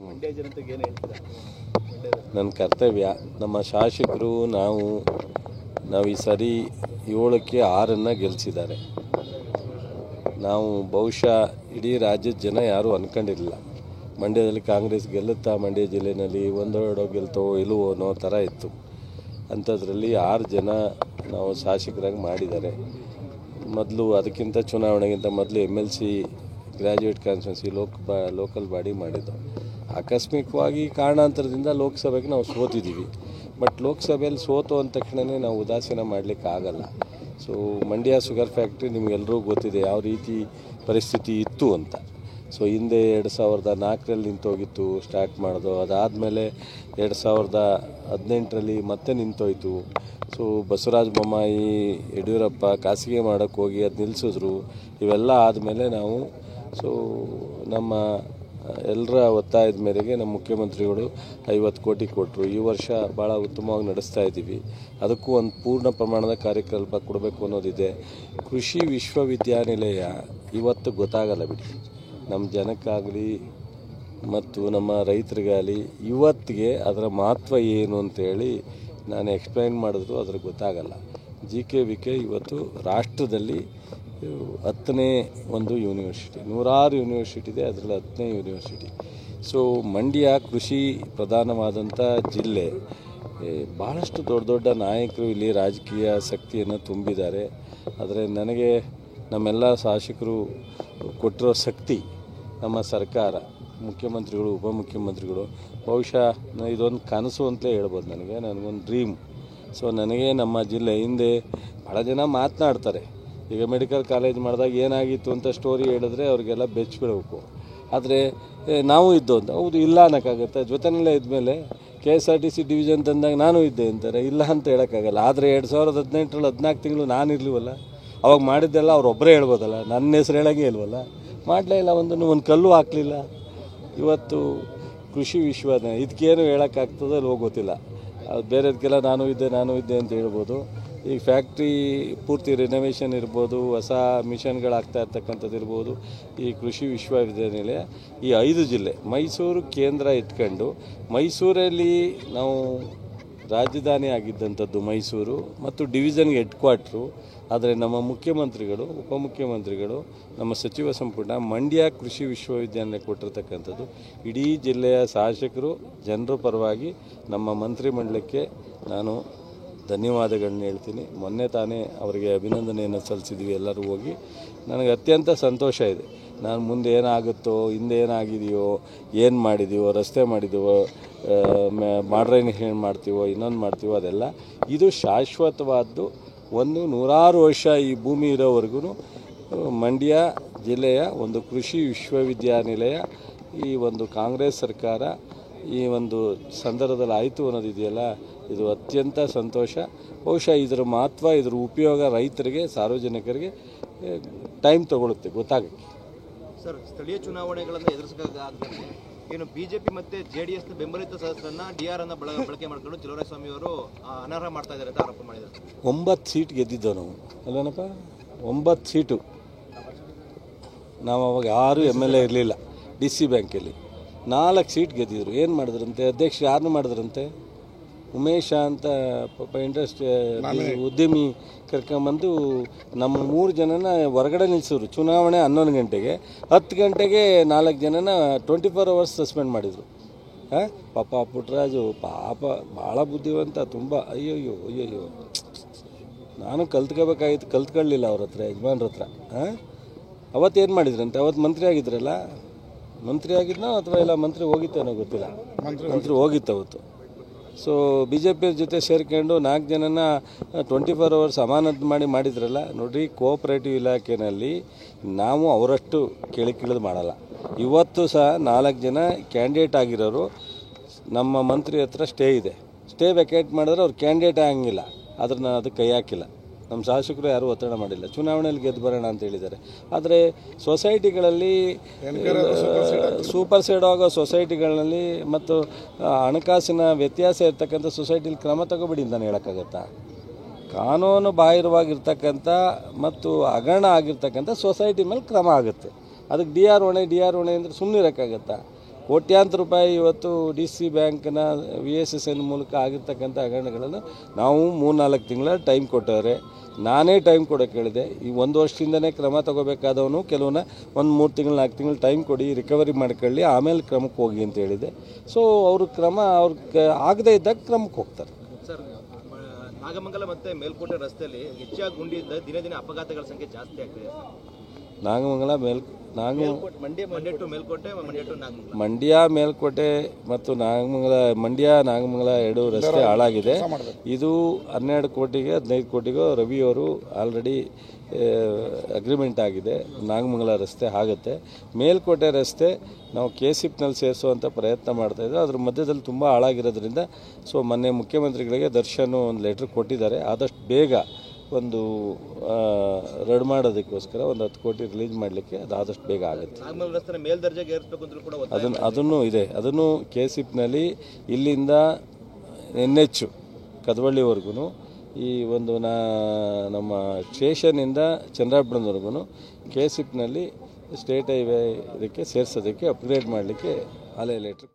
ಮಂಡ್ಯ ಜನತೆಗೆ ಏನು ಹೇಳ್ತೀರಾ? ನನ್ನ ಕರ್ತವ್ಯ, ನಮ್ಮ ಶಾಸಕರು ನಾವು ಈ ಸರಿ 7ಕ್ಕೆ 6 ಗೆಲ್ಲಿಸಿದ್ದಾರೆ. ನಾವು ಬಹುಶಃ ಇಡೀ ರಾಜ್ಯದ ಜನ ಯಾರೂ ಅಂದ್ಕೊಂಡಿರಲಿಲ್ಲ ಮಂಡ್ಯದಲ್ಲಿ ಕಾಂಗ್ರೆಸ್ ಗೆಲ್ಲುತ್ತಾ, ಮಂಡ್ಯ ಜಿಲ್ಲೆಯಲ್ಲಿ ಒಂದೆರಡು ಗೆಲ್ತೋ ಇಲ್ಲವೋ ಅನ್ನೋ ಥರ ಇತ್ತು. ಅಂಥದ್ರಲ್ಲಿ 6 ಜನ ನಾವು ಶಾಸಕರಾಗಿ ಮಾಡಿದ್ದಾರೆ. ಮೊದಲು ಅದಕ್ಕಿಂತ ಚುನಾವಣೆಗಿಂತ ಮೊದಲು MLC graduate constituency local body ಮಾಡಿದ್ದು. ಆಕಸ್ಮಿಕವಾಗಿ ಕಾರಣಾಂತರದಿಂದ ಲೋಕಸಭೆಗೆ ನಾವು ಸೋತಿದ್ದೀವಿ. ಬಟ್ ಲೋಕಸಭೆಯಲ್ಲಿ ಸೋತು ಅಂದ ತಕ್ಷಣವೇ ನಾವು ಉದಾಸೀನ ಮಾಡಲಿಕ್ಕೆ ಆಗಲ್ಲ. ಸೊ ಮಂಡ್ಯ ಶುಗರ್ ಫ್ಯಾಕ್ಟ್ರಿ ನಿಮಗೆಲ್ಲರೂ ಗೊತ್ತಿದೆ ಯಾವ ರೀತಿ ಪರಿಸ್ಥಿತಿ ಇತ್ತು ಅಂತ. ಸೊ ಹಿಂದೆ 2004ರಲ್ಲಿ ನಿಂತೋಗಿತ್ತು, ಸ್ಟಾರ್ಟ್ ಮಾಡೋದು. ಅದಾದಮೇಲೆ 2018ರಲ್ಲಿ ಮತ್ತೆ ನಿಂತೋಯ್ತು. ಸೊ ಬಸವರಾಜ ಬೊಮ್ಮಾಯಿ, ಯಡಿಯೂರಪ್ಪ ಖಾಸಗಿ ಮಾಡೋಕ್ಕೆ ಹೋಗಿ ಅದು ನಿಲ್ಲಿಸಿದ್ರು. ಇವೆಲ್ಲ ಆದಮೇಲೆ ನಾವು ನಮ್ಮ ಎಲ್ಲರ ಒತ್ತಾಯದ ಮೇರೆಗೆ ನಮ್ಮ ಮುಖ್ಯಮಂತ್ರಿಗಳು 50 ಕೋಟಿ ಕೊಟ್ಟರು. ಈ ವರ್ಷ ಭಾಳ ಉತ್ತಮವಾಗಿ ನಡೆಸ್ತಾ ಇದ್ದೀವಿ. ಅದಕ್ಕೂ ಒಂದು ಪೂರ್ಣ ಪ್ರಮಾಣದ ಕಾರ್ಯಕ್ರಮ ಕೊಡಬೇಕು ಅನ್ನೋದಿದೆ. ಕೃಷಿ ವಿಶ್ವವಿದ್ಯಾನಿಲಯ ಇವತ್ತು ಗೊತ್ತಾಗಲ್ಲ ಬಿಡಿ, ನಮ್ಮ ಜನಕ್ಕಾಗಲಿ ಮತ್ತು ನಮ್ಮ ರೈತರಿಗಾಗಲಿ ಇವತ್ತಿಗೆ ಅದರ ಮಹತ್ವ ಏನು ಅಂತೇಳಿ ನಾನು ಎಕ್ಸ್ಪ್ಲೈನ್ ಮಾಡಿದ್ರು ಅದ್ರ ಗೊತ್ತಾಗಲ್ಲ. GKVK ಇವತ್ತು ರಾಷ್ಟ್ರದಲ್ಲಿ 10ನೇ ಒಂದು ಯೂನಿವರ್ಸಿಟಿ, 100 ಯೂನಿವರ್ಸಿಟಿ ಇದೆ, ಅದರಲ್ಲಿ 10ನೇ ಯೂನಿವರ್ಸಿಟಿ. ಸೊ ಮಂಡ್ಯ ಕೃಷಿ ಪ್ರಧಾನವಾದಂಥ ಜಿಲ್ಲೆ. ಭಾಳಷ್ಟು ದೊಡ್ಡ ದೊಡ್ಡ ನಾಯಕರು ಇಲ್ಲಿ ರಾಜಕೀಯ ಶಕ್ತಿಯನ್ನು ತುಂಬಿದ್ದಾರೆ. ಆದರೆ ನನಗೆ ನಮ್ಮೆಲ್ಲ ಶಾಸಕರು ಕೊಟ್ಟಿರೋ ಶಕ್ತಿ ನಮ್ಮ ಸರ್ಕಾರ, ಮುಖ್ಯಮಂತ್ರಿಗಳು, ಉಪಮುಖ್ಯಮಂತ್ರಿಗಳು, ಬಹುಶಃ ಇದೊಂದು ಕನಸು ಅಂತಲೇ ಹೇಳ್ಬೋದು. ನನಗೊಂದು ಡ್ರೀಮ್. ಸೊ ನನಗೆ ನಮ್ಮ ಜಿಲ್ಲೆ ಹಿಂದೆ ಭಾಳ ಜನ ಮಾತನಾಡ್ತಾರೆ. ಈಗ ಮೆಡಿಕಲ್ ಕಾಲೇಜ್ ಮಾಡಿದಾಗ ಏನಾಗಿತ್ತು ಅಂತ ಸ್ಟೋರಿ ಹೇಳಿದ್ರೆ ಅವ್ರಿಗೆಲ್ಲ ಬೆಚ್ಚಿಬಿಡಬೇಕು. ಆದರೆ ನಾವು ಇದ್ದು ಅಂತ ಹೌದು ಇಲ್ಲ ಅನ್ನೋಕ್ಕಾಗುತ್ತೆ. ಜೊತೆಯಲ್ಲೇ ಇದ್ಮೇಲೆ KSRTC ಡಿವಿಷನ್ ತಂದಾಗ ನಾನು ಇದ್ದೆ ಅಂತಾರೆ, ಇಲ್ಲ ಅಂತ ಹೇಳೋಕ್ಕಾಗಲ್ಲ. ಆದರೆ 2018ರಲ್ಲಿ 14 ತಿಂಗಳು ನಾನು ಇರಲಿವಲ್ಲ, ಅವಾಗ ಮಾಡಿದ್ದೆಲ್ಲ ಅವರೊಬ್ಬರೇ ಹೇಳ್ಬೋದಲ್ಲ, ನನ್ನ ಹೆಸರು ಹೇಳೋಂಗೆ ಇಲ್ವಲ್ಲ. ಮಾಡಲೇ ಇಲ್ಲ, ಒಂದು ಕಲ್ಲು ಹಾಕಲಿಲ್ಲ. ಇವತ್ತು ಕೃಷಿ ವಿಶ್ವವಿದ್ಯಾನಿಲಯ ಇದಕ್ಕೇನು ಹೇಳೋಕ್ಕಾಗ್ತದೆ ಅಲ್ವೋ ಗೊತ್ತಿಲ್ಲ. ಅದು ಬೇರೆದಕ್ಕೆಲ್ಲ ನಾನು ಇದ್ದೆ ಅಂತ ಹೇಳ್ಬೋದು. ಈ ಫ್ಯಾಕ್ಟ್ರಿ ಪೂರ್ತಿ ರಿನೋವೇಷನ್ ಇರ್ಬೋದು, ಹೊಸ ಮಿಷನ್ಗಳಾಗ್ತಾ ಇರ್ತಕ್ಕಂಥದ್ದು ಇರ್ಬೋದು. ಈ ಕೃಷಿ ವಿಶ್ವವಿದ್ಯಾನಿಲಯ ಈ 5 ಜಿಲ್ಲೆ, ಮೈಸೂರು ಕೇಂದ್ರ ಇಟ್ಕೊಂಡು, ಮೈಸೂರಲ್ಲಿ ನಾವು ರಾಜಧಾನಿ ಆಗಿದ್ದಂಥದ್ದು ಮೈಸೂರು ಮತ್ತು ಡಿವಿಷನ್ಗೆ ಹೆಡ್ ಕ್ವಾರ್ಟ್ರು. ಆದರೆ ನಮ್ಮ ಮುಖ್ಯಮಂತ್ರಿಗಳು, ಉಪಮುಖ್ಯಮಂತ್ರಿಗಳು, ನಮ್ಮ ಸಚಿವ ಸಂಪುಟ ಮಂಡ್ಯ ಕೃಷಿ ವಿಶ್ವವಿದ್ಯಾನಿಲಯ ಕೊಟ್ಟಿರ್ತಕ್ಕಂಥದ್ದು. ಇಡೀ ಜಿಲ್ಲೆಯ ಶಾಸಕರು, ಜನರ ಪರವಾಗಿ ನಮ್ಮ ಮಂತ್ರಿಮಂಡಲಕ್ಕೆ ನಾನು ಧನ್ಯವಾದಗಳನ್ನ ಹೇಳ್ತೀನಿ. ಮೊನ್ನೆ ತಾನೇ ಅವರಿಗೆ ಅಭಿನಂದನೆಯನ್ನು ಸಲ್ಲಿಸಿದ್ವಿ ಎಲ್ಲರೂ ಹೋಗಿ. ನನಗೆ ಅತ್ಯಂತ ಸಂತೋಷ ಇದೆ. ನಾನು ಮುಂದೆ ಏನಾಗುತ್ತೋ, ಹಿಂದೆ ಏನಾಗಿದೆಯೋ, ಏನು ಮಾಡಿದೀವೋ, ರಸ್ತೆ ಮಾಡಿದೀವೋ, ಮಾಡ್ರೈನೇಷನ್ ಮಾಡ್ತೀವೋ, ಇನ್ನೊಂದು ಮಾಡ್ತೀವೋ, ಅದೆಲ್ಲ ಇದು ಶಾಶ್ವತವಾದ್ದು. 100 ವರ್ಷ ಈ ಭೂಮಿ ಇರೋವರೆಗೂ ಮಂಡ್ಯ ಜಿಲ್ಲೆಯ ಒಂದು ಕೃಷಿ ವಿಶ್ವವಿದ್ಯಾನಿಲಯ ಈ ಒಂದು ಕಾಂಗ್ರೆಸ್ ಸರ್ಕಾರ ಈ ಒಂದು ಸಂದರ್ಭದಲ್ಲಿ ಆಯಿತು ಅನ್ನೋದಿದೆಯಲ್ಲ, ಇದು ಅತ್ಯಂತ ಸಂತೋಷ. ಬಹುಶಃ ಇದರ ಮಹತ್ವ, ಇದರ ಉಪಯೋಗ ರೈತರಿಗೆ, ಸಾರ್ವಜನಿಕರಿಗೆ ಟೈಮ್ ತಗೊಳುತ್ತೆ ಗೊತ್ತಾಗಕ್ಕೆ. ಸರ್, ಸ್ಥಳೀಯ ಚುನಾವಣೆಗಳನ್ನು ಎದುರಿಸಬೇಕಾಗದೆ ಏನು BJP ಮತ್ತು JDS ಬೆಂಬಲಿತ ಸದಸ್ಯರನ್ನ DR ಅನ್ನ ಬಳಕೆ ಮಾಡಿಕೊಂಡು ಚಲುವರಾಯಸ್ವಾಮಿ ಅವರು ಅನರ್ಹ ಮಾಡ್ತಾ ಇದ್ದಾರೆ ಅಂತ ಆರೋಪ ಮಾಡಿದ್ದಾರೆ. 9 ಸೀಟ್ ಗೆದ್ದಿದ್ದೋ ನಾವು ಅಲ್ವೇನಪ್ಪ, 9 ಸೀಟು. ನಾವು ಅವಾಗ 6 MLA ಇರಲಿಲ್ಲ. DC ಬ್ಯಾಂಕಲ್ಲಿ 4 ಸೀಟ್ ಗೆದ್ದಿದ್ರು. ಏನು ಮಾಡಿದ್ರಂತೆ, ಅಧ್ಯಕ್ಷ ಯಾರನ್ನು ಮಾಡಿದ್ರಂತೆ, ಉಮೇಶ ಅಂತ ಪಾಪ ಇಂಡಸ್ಟ್ರಿ ಉದ್ಯಮಿ ಕರ್ಕೊಂಬಂದು ನಮ್ಮ 3 ಜನನ ಹೊರಗಡೆ ನಿಲ್ಲಿಸಿದ್ರು. ಚುನಾವಣೆ 11 ಗಂಟೆಗೆ, 10 ಗಂಟೆಗೆ 4 ಜನನ 24 ಅವರ್ಸ್ ಸಸ್ಪೆಂಡ್ ಮಾಡಿದರು. ಪಾಪ ಪುಟ್ಟರಾಜು ಪಾಪ ಭಾಳ ಬುದ್ಧಿವಂತ, ತುಂಬ. ಅಯ್ಯಯ್ಯೋ ನಾನು ಕಲ್ತ್ಕೋಬೇಕಾಗಿತ್ತು, ಕಲ್ತ್ಕೊಳ್ಳಲಿಲ್ಲ ಅವ್ರ ಹತ್ರ, ಯಜಮಾನ್ರ ಹತ್ರ. ಅವತ್ತೇನು ಮಾಡಿದ್ರಂತೆ, ಅವತ್ತು ಮಂತ್ರಿ ಆಗಿದ್ರಲ್ಲ, ಮಂತ್ರಿ ಆಗಿದ್ನೋ ಅಥವಾ ಇಲ್ಲ ಮಂತ್ರಿ ಹೋಗಿತ್ತೇನೋ ಗೊತ್ತಿಲ್ಲ, ಮಂತ್ರಿ ಹೋಗಿತ್ತು ಅವತ್ತು. ಸೊ BJP ಜೊತೆ ಸೇರ್ಕೊಂಡು 4 ಜನನ 24 ಅವರ್ಸ್ ಅಮಾನತು ಮಾಡಿದ್ರಲ್ಲ. ನೋಡಿರಿ, ಕೋಆಪರೇಟಿವ್ ಇಲಾಖೆಯಲ್ಲಿ ನಾವು ಅವರಷ್ಟು ಕೆಳಕಿಳಿದು ಮಾಡಲ್ಲ. ಇವತ್ತು ಸಹ 4 ಜನ ಕ್ಯಾಂಡಿಡೇಟ್ ಆಗಿರೋರು ನಮ್ಮ ಮಂತ್ರಿ ಹತ್ರ ಸ್ಟೇ ಇದೆ. ಸ್ಟೇ ವೆಕೇಟ್ ಮಾಡಿದ್ರೆ ಅವ್ರು ಕ್ಯಾಂಡಿಡೇಟ್ ಆಗಂಗಿಲ್ಲ. ಆದ್ರೆ ನಾನು ಅದಕ್ಕೆ ಕೈ ಹಾಕಿಲ್ಲ. ನಮ್ಮ ಶಾಸಕರು ಯಾರೂ ಒತ್ತಡ ಮಾಡಿಲ್ಲ. ಚುನಾವಣೆಯಲ್ಲಿ ಗೆದ್ದು ಬರೋಣ ಅಂತ ಹೇಳಿದ್ದಾರೆ. ಆದರೆ ಸೊಸೈಟಿಗಳಲ್ಲಿ, ಸೂಪರ್ ಸೈಡ್ ಆಗೋ ಸೊಸೈಟಿಗಳಲ್ಲಿ ಮತ್ತು ಹಣಕಾಸಿನ ವ್ಯತ್ಯಾಸ ಇರ್ತಕ್ಕಂಥ ಸೊಸೈಟಿಲಿ ಕ್ರಮ ತಗೋಬೇಡಿ ಅಂತ ಹೇಳೋಕ್ಕಾಗತ್ತಾ? ಕಾನೂನು ಬಾಹಿರವಾಗಿರ್ತಕ್ಕಂಥ ಮತ್ತು ಹಗರಣ ಆಗಿರ್ತಕ್ಕಂಥ ಸೊಸೈಟಿ ಮೇಲೆ ಕ್ರಮ ಆಗುತ್ತೆ. ಅದಕ್ಕೆ ಡಿ ಆರ್ ಹೊಣೆ ಅಂದರೆ ಸುಮ್ಮನೆ ಇರೋಕ್ಕಾಗತ್ತಾ? ಕೋಟ್ಯಾಂತರ ರೂಪಾಯಿ ಇವತ್ತು DC ಬ್ಯಾಂಕ್ನ VSSN ಮೂಲಕ ಆಗಿರ್ತಕ್ಕಂಥ ಹಗರಣಗಳನ್ನು ನಾವು 3-4 ತಿಂಗಳ ಟೈಮ್ ಕೊಟ್ಟವ್ರೆ. ನಾನೇ ಟೈಮ್ ಕೊಡೋಕೆ ಹೇಳಿದೆ. ಈ 1 ವರ್ಷದಿಂದನೇ ಕ್ರಮ ತಗೋಬೇಕಾದವನು ಕೆಲವನ್ನ 1-3 ತಿಂಗಳು 4 ತಿಂಗಳು ಟೈಮ್ ಕೊಡಿ, ರಿಕವರಿ ಮಾಡ್ಕೊಳ್ಳಿ, ಆಮೇಲೆ ಕ್ರಮಕ್ಕೆ ಹೋಗಿ ಅಂತ ಹೇಳಿದೆ. ಸೊ ಅವರು ಕ್ರಮ ಅವ್ರಿಗೆ ಆಗದೇ ಇದ್ದಾಗ ಕ್ರಮಕ್ಕೆ ಹೋಗ್ತಾರೆ. ಸರ್, ನಾಗಮಂಗಲ ಮತ್ತು ಮೇಲ್ಕೋಟೆ ರಸ್ತೆಯಲ್ಲಿ ಹೆಚ್ಚಾಗಿ ಗುಂಡಿಯಿಂದ ದಿನೇ ದಿನೇ ಅಪಘಾತಗಳ ಸಂಖ್ಯೆ ಜಾಸ್ತಿ ಆಗ್ತಿದೆ. ನಾಗಮಂಗಲ ಮಂಡ್ಯ ಟು ಮೇಲ್ಕೋಟೆ, ಮಂಡ್ಯ ಟು ನಾಗಮಂಗಲ, ಮಂಡ್ಯ ಮೇಲ್ಕೋಟೆ ಮತ್ತು ನಾಗಮಂಗಲ 2 ರಸ್ತೆ ಹಾಳಾಗಿದೆ. ಇದು 12 ಕೋಟಿಗೆ 15 ಕೋಟಿಗೋ ರವಿಯವರು ಆಲ್ರೆಡಿ ಅಗ್ರಿಮೆಂಟ್ ಆಗಿದೆ. ನಾಗಮಂಗಲ ರಸ್ತೆ ಆಗುತ್ತೆ. ಮೇಲ್ಕೋಟೆ ರಸ್ತೆ ನಾವು KCPನಲ್ಲಿ ಸೇರಿಸುವಂಥ ಪ್ರಯತ್ನ ಮಾಡ್ತಾಯಿದ್ವಿ. ಅದ್ರ ಮಧ್ಯದಲ್ಲಿ ತುಂಬ ಹಾಳಾಗಿರೋದ್ರಿಂದ ಮೊನ್ನೆ ಮುಖ್ಯಮಂತ್ರಿಗಳಿಗೆ ದರ್ಶನ್ ಒಂದು ಲೆಟ್ರ್ ಕೊಟ್ಟಿದ್ದಾರೆ. ಆದಷ್ಟು ಬೇಗ ಒಂದು ರಡ್ ಮಾಡೋದಕ್ಕೋಸ್ಕರ ಒಂದು 10 ಕೋಟಿ ರಿಲೀಸ್ ಮಾಡಲಿಕ್ಕೆ ಅದು ಆದಷ್ಟು ಬೇಗ ಆಗುತ್ತೆ. ನಾಗಮಂಗಲ ರಸ್ತೆ ಮೇಲ್ದರ್ಜೆಗೆ ಏರಿಸಬೇಕು ಅಂತ ಕೂಡ ಅದನ್ನು ಇದೆ. ಅದನ್ನು KCPನಲ್ಲಿ ಇಲ್ಲಿಂದ NH ಕದವಳ್ಳಿವರೆಗೂ ಈ ಒಂದು ನಮ್ಮ ಸ್ಟೇಷನಿಂದ ಚಂದ್ರಾಪುರದವರೆಗೂ KCPನಲ್ಲಿ ಸ್ಟೇಟ್ ಹೈವೇ ಇದಕ್ಕೆ ಸೇರಿಸೋದಕ್ಕೆ ಅಪ್ಗ್ರೇಡ್ ಮಾಡಲಿಕ್ಕೆ ಆಲೇ ಲೆಟ್ರ್